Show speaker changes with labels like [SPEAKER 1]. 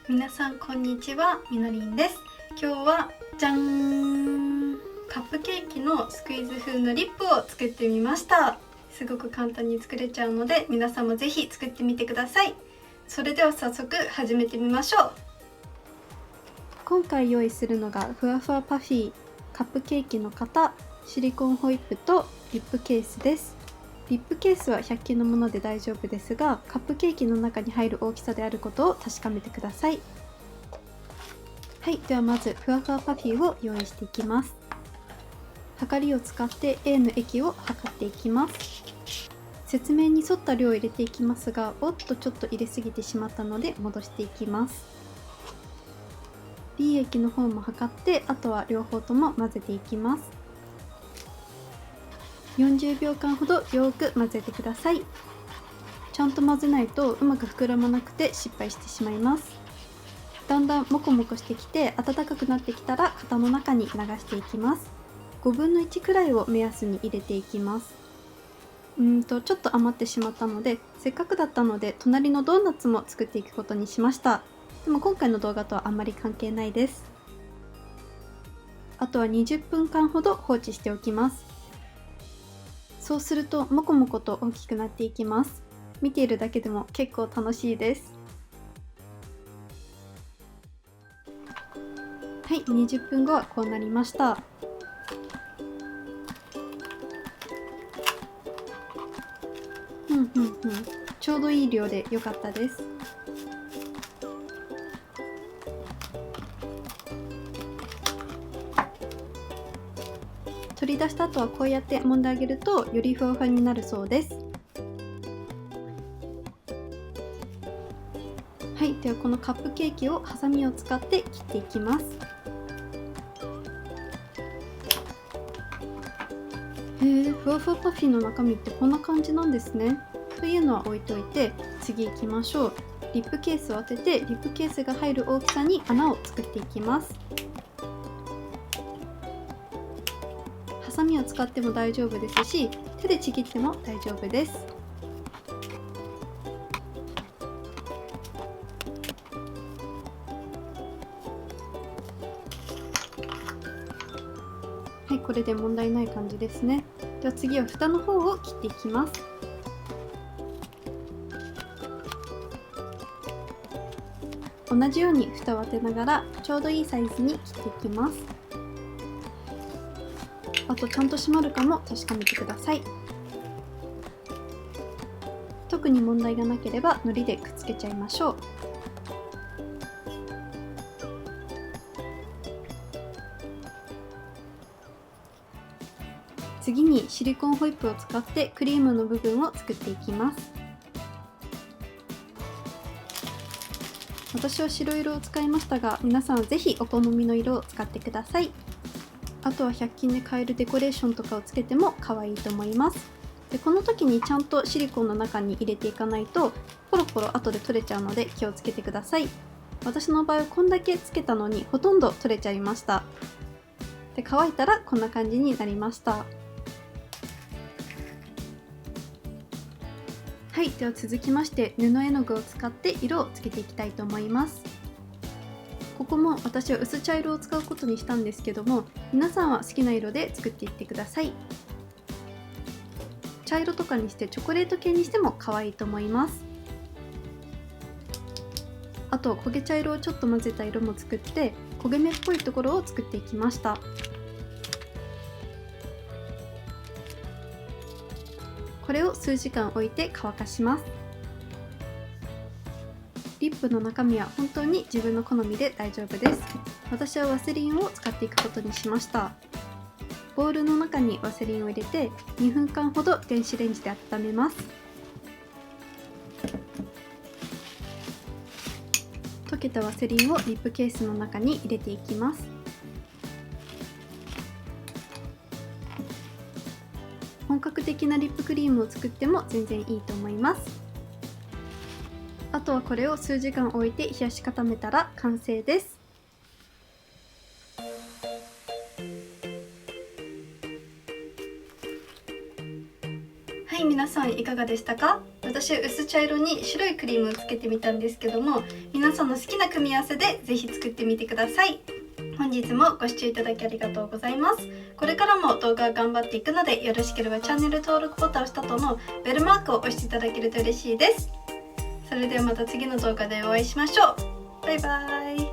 [SPEAKER 1] 皆さんこんにちは、みのりんです。今日はじゃん、カップケーキのスクイーズ風のリップを作ってみました。すごく簡単に作れちゃうので皆さんもぜひ作ってみてください。それでは早速始めてみましょう。今回用意するのがふわふわパフィー、カップケーキの型、シリコンホイップとリップケースです。リップケースは100均のもので大丈夫ですが、カップケーキの中に入る大きさであることを確かめてください。はい、ではまずふわふわパフィーを用意していきます。はかりを使って A の液を測っていきます。説明に沿った量を入れていきますが、ちょっと入れすぎてしまったので戻していきます。B 液の方も測って、あとは両方とも混ぜていきます。40秒間ほどよく混ぜてください。ちゃんと混ぜないとうまく膨らまなくて失敗してしまいます。だんだんモコモコしてきて温かくなってきたら型の中に流していきます。5分の1くらいを目安に入れていきます。ちょっと余ってしまったので、せっかくだったので隣のドーナツも作っていくことにしました。でも今回の動画とはあんまり関係ないです。あとは20分間ほど放置しておきます。そうするとモコモコと大きくなっていきます。見ているだけでも結構楽しいです。はい、20分後はこうなりました。ちょうどいい量で良かったです。取り出した後はこうやって揉んであげるとよりふわふわになるそうです。はい、ではこのカップケーキをハサミを使って切っていきます。ふわふわパフィーの中身ってこんな感じなんですね。というのは置いといて、次行きましょう。リップケースを当てて、リップケースが入る大きさに穴を作っていきます。ハサミを使っても大丈夫ですし、手でちぎっても大丈夫です。はい、これで問題ない感じですね。では次は蓋の方を切っていきます。同じように蓋を当てながらちょうどいいサイズに切っていきます。あとちゃんと閉まるかも確かめてください。特に問題がなければ糊でくっつけちゃいましょう。次にシリコンホイップを使ってクリームの部分を作っていきます。私は白色を使いましたが、皆さんはぜひお好みの色を使ってください。あとは100均で買えるデコレーションとかをつけても可愛いと思います。でこの時にちゃんとシリコンの中に入れていかないとポロポロ後で取れちゃうので気をつけてください。私の場合はこんだけつけたのにほとんど取れちゃいました。で乾いたらこんな感じになりました。はい、では続きまして布絵の具を使って色をつけていきたいと思います。ここも私は薄茶色を使うことにしたんですけども、皆さんは好きな色で作っていってください。茶色とかにしてチョコレート系にしても可愛いと思います。あと焦げ茶色をちょっと混ぜた色も作って焦げ目っぽいところを作っていきました。これを数時間置いて乾かします。リップの中身は本当に自分の好みで大丈夫です。私はワセリンを使っていくことにしました。ボウルの中にワセリンを入れて2分間ほど電子レンジで温めます。溶けたワセリンをリップケースの中に入れていきます。本格的なリップクリームを作っても全然いいと思います。あとはこれを数時間置いて冷やし固めたら完成です。はい、皆さんいかがでしたか？私薄茶色に白いクリームをつけてみたんですけども、皆さんの好きな組み合わせでぜひ作ってみてください。本日もご視聴いただきありがとうございます。これからも動画を頑張っていくので、よろしければチャンネル登録ボタンを押した後のベルマークを押していただけると嬉しいです。それではまた次の動画でお会いしましょう。バイバーイ。